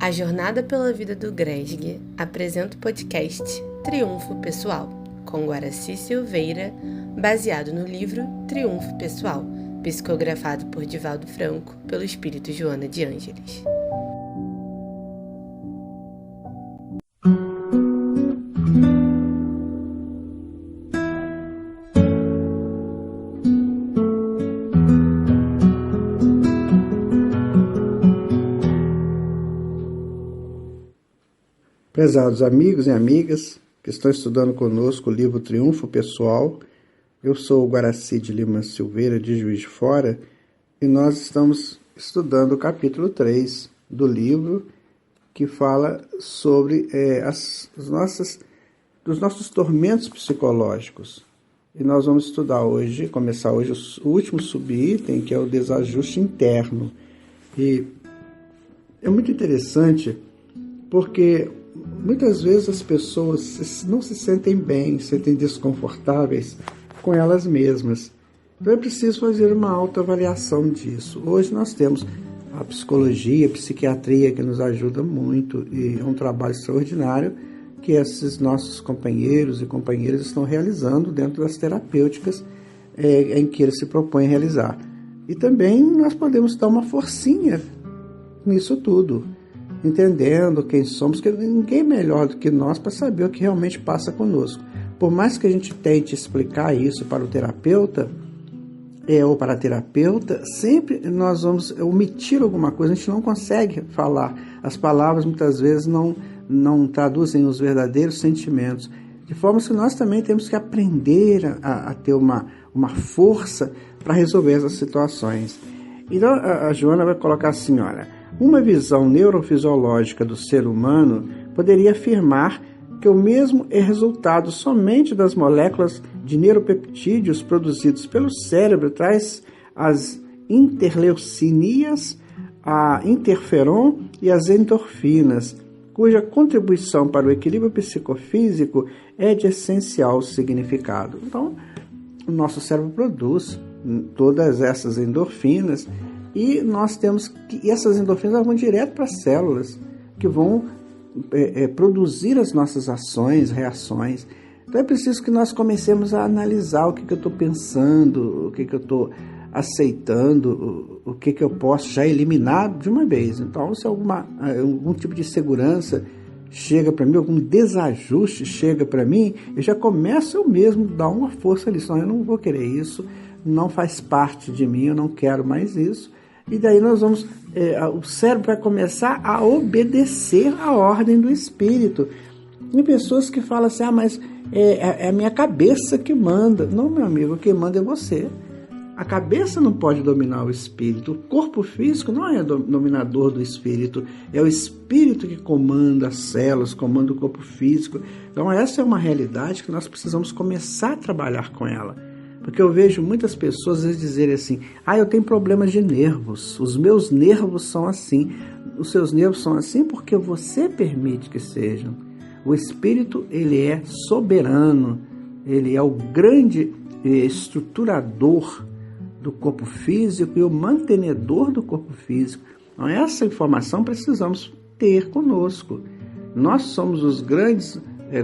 A Jornada pela Vida do Gresg apresenta o podcast Triunfo Pessoal, com Guaraci Silveira, baseado no livro Triunfo Pessoal, psicografado por Divaldo Franco, pelo espírito Joana de Ângeles. Prezados amigos e amigas que estão estudando conosco o livro Triunfo Pessoal, eu sou o Guaraci de Lima Silveira, de Juiz de Fora, e nós estamos estudando o capítulo 3 do livro, que fala sobre dos nossos tormentos psicológicos. E nós vamos começar hoje o último subitem, que é o desajuste interno. E é muito interessante porque muitas vezes as pessoas não se sentem bem, se sentem desconfortáveis com elas mesmas. Então é preciso fazer uma autoavaliação disso. Hoje nós temos a psicologia, a psiquiatria que nos ajuda muito, e é um trabalho extraordinário que esses nossos companheiros e companheiras estão realizando dentro das terapêuticas em que eles se propõem a realizar. E também nós podemos dar uma forcinha nisso tudo, entendendo quem somos, que ninguém é melhor do que nós para saber o que realmente passa conosco. Por mais que a gente tente explicar isso para o terapeuta ou para a terapeuta, sempre nós vamos omitir alguma coisa, a gente não consegue falar. As palavras muitas vezes não traduzem os verdadeiros sentimentos, de forma que nós também temos que aprender a ter uma força para resolver essas situações. Então a Joana vai colocar assim, olha: uma visão neurofisiológica do ser humano poderia afirmar que o mesmo é resultado somente das moléculas de neuropeptídeos produzidos pelo cérebro, traz as interleucinias, a interferon e as endorfinas, cuja contribuição para o equilíbrio psicofísico é de essencial significado. Então, o nosso cérebro produz todas essas endorfinas, e nós temos que essas endorfinas vão direto para as células, que vão produzir as nossas ações, reações. Então é preciso que nós comecemos a analisar o que eu estou pensando, o que eu estou aceitando, o que eu posso já eliminar de uma vez. Então, se algum tipo de segurança chega para mim, algum desajuste chega para mim, eu já começo eu mesmo a dar uma força ali. Eu não vou querer isso, não faz parte de mim, eu não quero mais isso. E daí nós vamos, o cérebro vai começar a obedecer a ordem do espírito. Tem pessoas que falam assim, mas é a minha cabeça que manda. Não, meu amigo, quem manda é você. A cabeça não pode dominar o espírito. O corpo físico não é dominador do espírito. É o espírito que comanda as células, comanda o corpo físico. Então essa é uma realidade que nós precisamos começar a trabalhar com ela. Porque eu vejo muitas pessoas às vezes dizerem assim, eu tenho problemas de nervos, os meus nervos são assim. Os seus nervos são assim porque você permite que sejam. O espírito, ele é soberano, ele é o grande estruturador do corpo físico e o mantenedor do corpo físico. Então essa informação precisamos ter conosco. Nós somos os grandes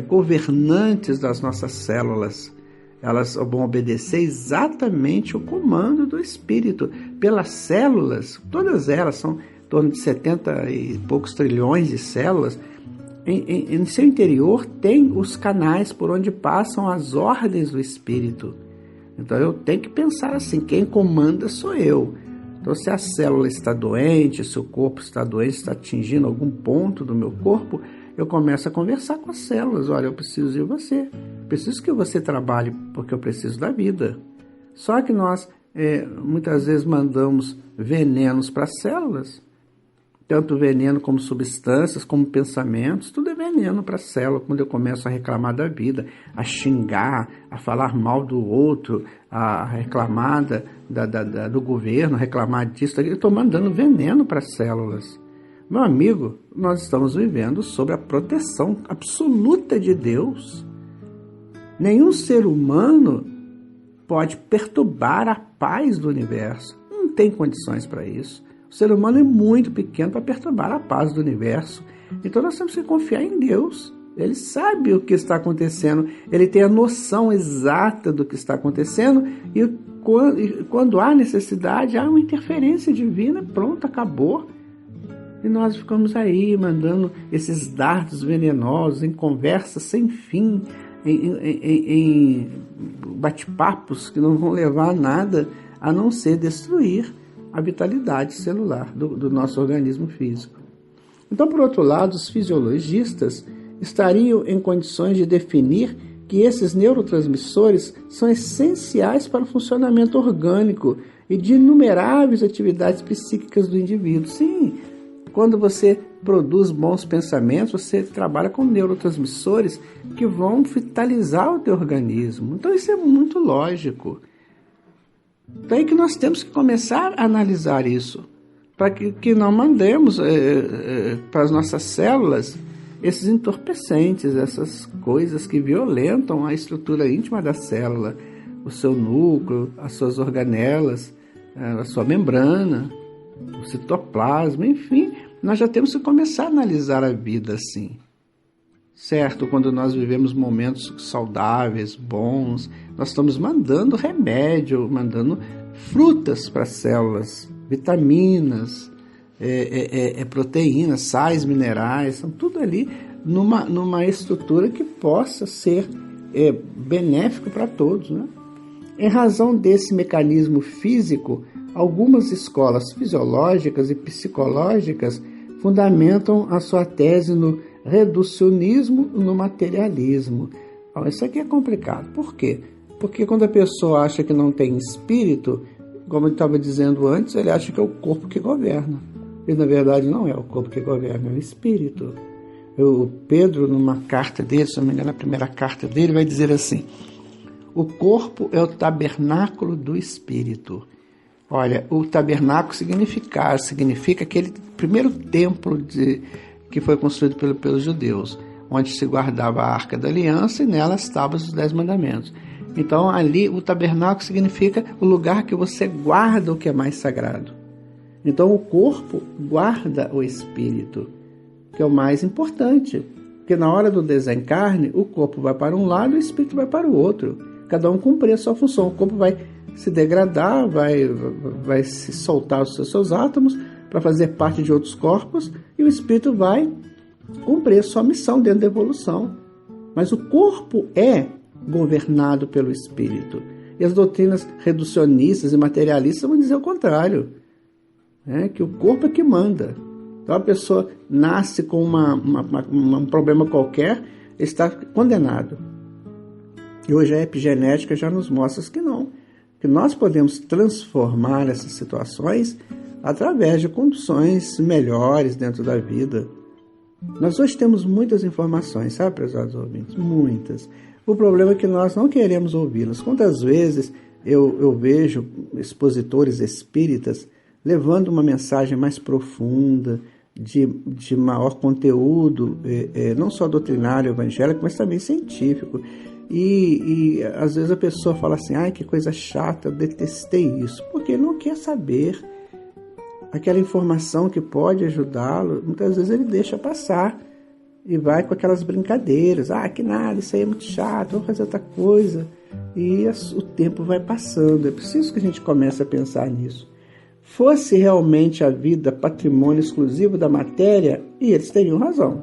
governantes das nossas células. Elas vão obedecer exatamente o comando do espírito. Pelas células, todas elas são em torno de 70 e poucos trilhões de células. Em seu interior tem os canais por onde passam as ordens do espírito. Então eu tenho que pensar assim, quem comanda sou eu. Então se a célula está doente, se o corpo está doente, está atingindo algum ponto do meu corpo, eu começo a conversar com as células. Olha, eu preciso de você. Preciso que você trabalhe porque eu preciso da vida. Só que nós muitas vezes mandamos venenos para as células. Tanto veneno como substâncias, como pensamentos, tudo é veneno para a célula. Quando eu começo a reclamar da vida, a xingar, a falar mal do outro, a reclamar do governo, a reclamar disso, eu estou mandando veneno para as células. Meu amigo, nós estamos vivendo sob a proteção absoluta de Deus. Nenhum ser humano pode perturbar a paz do universo. Não tem condições para isso. O ser humano é muito pequeno para perturbar a paz do universo. Então nós temos que confiar em Deus. Ele sabe o que está acontecendo, ele tem a noção exata do que está acontecendo e quando há necessidade, há uma interferência divina, pronto, acabou. E nós ficamos aí mandando esses dardos venenosos em conversas sem fim, em bate-papos que não vão levar a nada a não ser destruir a vitalidade celular do nosso organismo físico. Então, por outro lado, os fisiologistas estariam em condições de definir que esses neurotransmissores são essenciais para o funcionamento orgânico e de inumeráveis atividades psíquicas do indivíduo. Sim, quando você produz bons pensamentos, você trabalha com neurotransmissores que vão vitalizar o teu organismo. Então isso é muito lógico. Daí que nós temos que começar a analisar isso, para que não mandemos para as nossas células esses entorpecentes, essas coisas que violentam a estrutura íntima da célula, o seu núcleo, as suas organelas, a sua membrana, o citoplasma, enfim, nós já temos que começar a analisar a vida assim. Certo, quando nós vivemos momentos saudáveis, bons, nós estamos mandando remédio, mandando frutas para as células, vitaminas, proteínas, sais minerais, são tudo ali numa estrutura que possa ser benéfico para todos, né? Em razão desse mecanismo físico, algumas escolas fisiológicas e psicológicas fundamentam a sua tese no reducionismo, no materialismo. Isso aqui é complicado. Por quê? Porque quando a pessoa acha que não tem espírito, como eu estava dizendo antes, ele acha que é o corpo que governa. E na verdade não é o corpo que governa, é o espírito. O Pedro, numa carta dele, se não me engano, a primeira carta dele, vai dizer assim: o corpo é o tabernáculo do espírito. Olha, o tabernáculo significa aquele primeiro templo que foi construído pelos judeus, onde se guardava a Arca da Aliança e nela estavam os 10 mandamentos. Então ali o tabernáculo significa o lugar que você guarda o que é mais sagrado. Então o corpo guarda o espírito, que é o mais importante, porque na hora do desencarne o corpo vai para um lado e o espírito vai para o outro, cada um cumprir a sua função. O corpo vai se degradar, vai se soltar os seus átomos para fazer parte de outros corpos e o espírito vai cumprir a sua missão dentro da evolução. Mas o corpo é governado pelo espírito. E as doutrinas reducionistas e materialistas vão dizer o contrário, que o corpo é que manda. Então a pessoa nasce com um problema qualquer, está condenado. E hoje a epigenética já nos mostra que não, que nós podemos transformar essas situações através de condições melhores dentro da vida. Nós hoje temos muitas informações, sabe, prezados ouvintes? Muitas. O problema é que nós não queremos ouvi-las. Quantas vezes eu vejo expositores espíritas levando uma mensagem mais profunda, de maior conteúdo, não só doutrinário, evangélico, mas também científico. E às vezes a pessoa fala assim: ai, que coisa chata, eu detestei isso, porque não quer saber aquela informação que pode ajudá-lo. Muitas vezes ele deixa passar e vai com aquelas brincadeiras: que nada, isso aí é muito chato, vamos fazer outra coisa. E o tempo vai passando. É preciso que a gente comece a pensar nisso. Fosse realmente a vida patrimônio exclusivo da matéria, e eles teriam razão.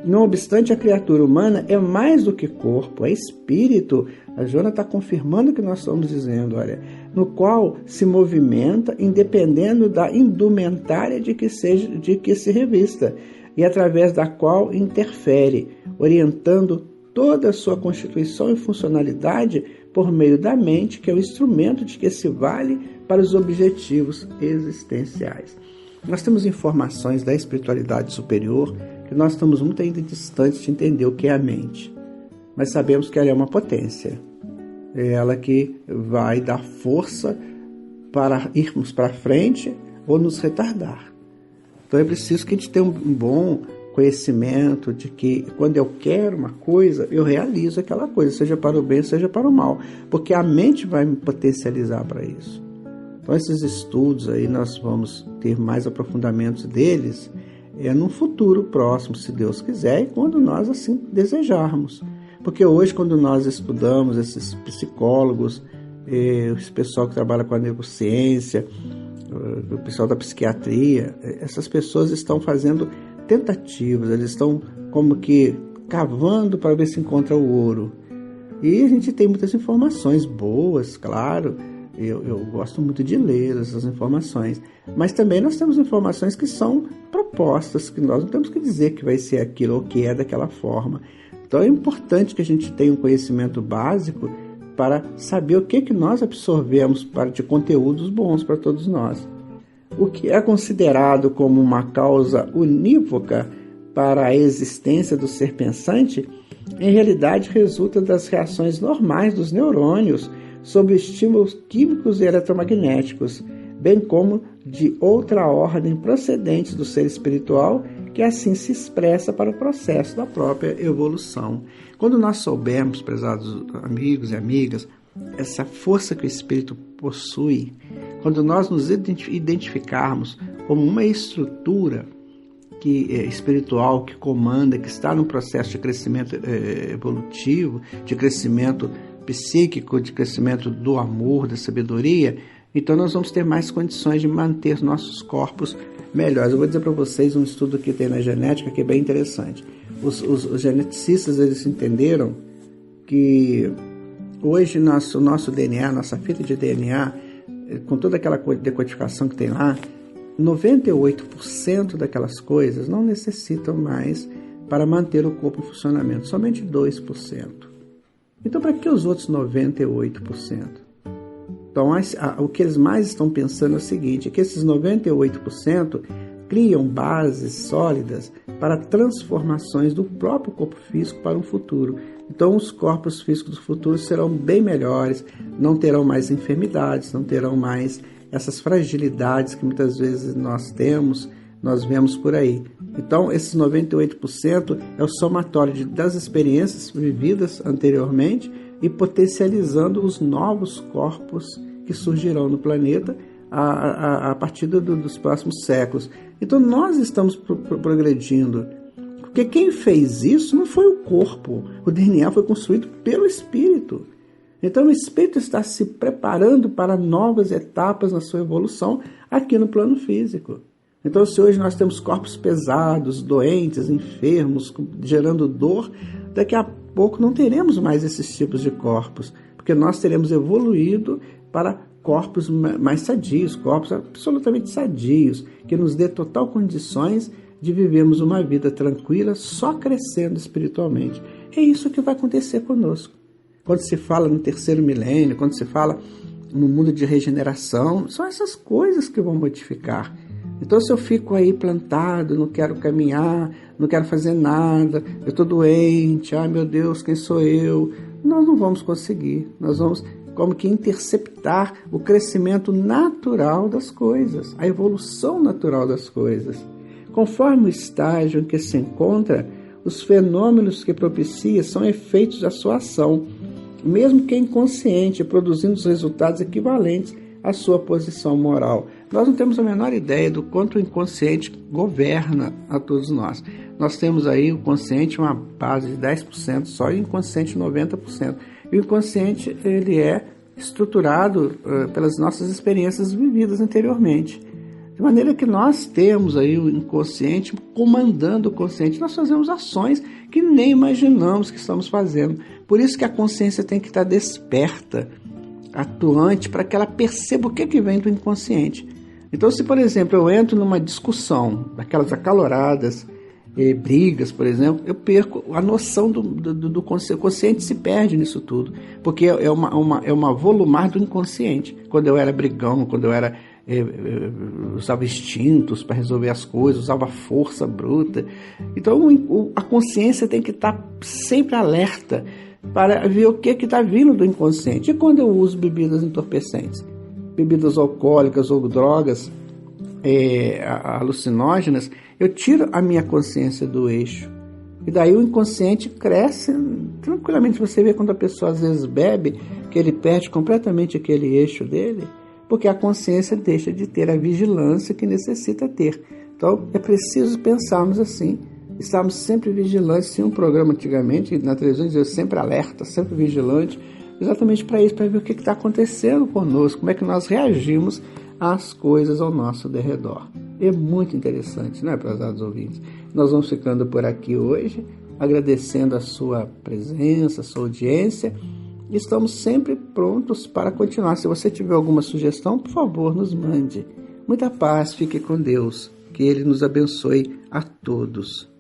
Não obstante, a criatura humana é mais do que corpo, é espírito. A Joana está confirmando o que nós estamos dizendo, olha, no qual se movimenta independendo da indumentária de que se revista, e através da qual interfere, orientando toda a sua constituição e funcionalidade por meio da mente, que é o instrumento de que se vale para os objetivos existenciais. Nós temos informações da espiritualidade superior que nós estamos muito ainda distantes de entender o que é a mente, mas sabemos que ela é uma potência, é ela que vai dar força para irmos para frente ou nos retardar. Então é preciso que a gente tenha um bom conhecimento de que quando eu quero uma coisa, eu realizo aquela coisa, seja para o bem, seja para o mal, porque a mente vai me potencializar para isso. Então esses estudos aí nós vamos ter mais aprofundamentos deles num futuro próximo, se Deus quiser, e quando nós assim desejarmos. Porque hoje, quando nós estudamos esses psicólogos, esse pessoal que trabalha com a neurociência, o pessoal da psiquiatria, essas pessoas estão fazendo tentativas, eles estão como que cavando para ver se encontra o ouro. E a gente tem muitas informações boas, claro, eu gosto muito de ler essas informações, mas também nós temos informações que são propostas, que nós não temos que dizer que vai ser aquilo ou que é daquela forma. Então é importante que a gente tenha um conhecimento básico para saber o que nós absorvemos de conteúdos bons para todos nós. O que é considerado como uma causa unívoca para a existência do ser pensante, em realidade resulta das reações normais dos neurônios sob estímulos químicos e eletromagnéticos, bem como de outra ordem procedentes do ser espiritual, que assim se expressa para o processo da própria evolução. Quando nós soubermos, prezados amigos e amigas, essa força que o Espírito possui, quando nós nos identificarmos como uma estrutura espiritual que comanda, que está num processo de crescimento evolutivo, de crescimento psíquico, de crescimento do amor, da sabedoria, então nós vamos ter mais condições de manter nossos corpos melhores. Eu vou dizer para vocês um estudo que tem na genética que é bem interessante. Os geneticistas, eles entenderam que hoje o nosso DNA, nossa fita de DNA, com toda aquela decodificação que tem lá, 98% daquelas coisas não necessitam mais para manter o corpo em funcionamento, somente 2%. Então, para que os outros 98%? Então, o que eles mais estão pensando é o seguinte, é que esses 98% criam bases sólidas para transformações do próprio corpo físico para um futuro. Então, os corpos físicos do futuro serão bem melhores, não terão mais enfermidades, não terão mais essas fragilidades que muitas vezes nós vemos por aí. Então, esses 98% é o somatório das experiências vividas anteriormente e potencializando os novos corpos que surgirão no planeta a partir dos próximos séculos. Então, nós estamos progredindo, porque quem fez isso não foi o corpo. O DNA foi construído pelo Espírito. Então, o Espírito está se preparando para novas etapas na sua evolução aqui no plano físico. Então, se hoje nós temos corpos pesados, doentes, enfermos, gerando dor, daqui a pouco não teremos mais esses tipos de corpos, porque nós teremos evoluído para corpos mais sadios, corpos absolutamente sadios, que nos dê total condições de vivermos uma vida tranquila, só crescendo espiritualmente. É isso que vai acontecer conosco. Quando se fala no terceiro milênio, quando se fala no mundo de regeneração, são essas coisas que vão modificar. Então, se eu fico aí plantado, não quero caminhar, não quero fazer nada, eu estou doente, ai meu Deus, quem sou eu? Nós não vamos conseguir, nós vamos como que interceptar o crescimento natural das coisas, a evolução natural das coisas. Conforme o estágio em que se encontra, os fenômenos que propicia são efeitos da sua ação, mesmo que inconsciente, produzindo os resultados equivalentes à sua posição moral. Nós não temos a menor ideia do quanto o inconsciente governa a todos nós. Nós temos aí o consciente uma base de 10%, só e o inconsciente 90%. E o inconsciente ele é estruturado pelas nossas experiências vividas anteriormente. De maneira que nós temos aí o inconsciente comandando o consciente. Nós fazemos ações que nem imaginamos que estamos fazendo. Por isso que a consciência tem que estar desperta, atuante, para que ela perceba o que vem do inconsciente. Então, se, por exemplo, eu entro numa discussão, daquelas acaloradas, brigas, por exemplo, eu perco a noção do consciente. O consciente se perde nisso tudo, porque é uma volumar do inconsciente. Quando eu era brigão, quando eu era usava instintos para resolver as coisas, usava força bruta. Então, a consciência tem que estar sempre alerta para ver o que está vindo do inconsciente. E quando eu uso bebidas entorpecentes, bebidas alcoólicas ou drogas alucinógenas, eu tiro a minha consciência do eixo. E daí o inconsciente cresce tranquilamente. Você vê quando a pessoa às vezes bebe, que ele perde completamente aquele eixo dele, porque a consciência deixa de ter a vigilância que necessita ter. Então, é preciso pensarmos assim, estarmos sempre vigilantes. Tinha um programa antigamente, na televisão dizia sempre alerta, sempre vigilante, exatamente para isso, para ver o que está acontecendo conosco, como é que nós reagimos às coisas ao nosso derredor. É muito interessante, né, prezados ouvintes? Nós vamos ficando por aqui hoje, agradecendo a sua presença, a sua audiência. Estamos sempre prontos para continuar. Se você tiver alguma sugestão, por favor, nos mande. Muita paz, fique com Deus. Que Ele nos abençoe a todos.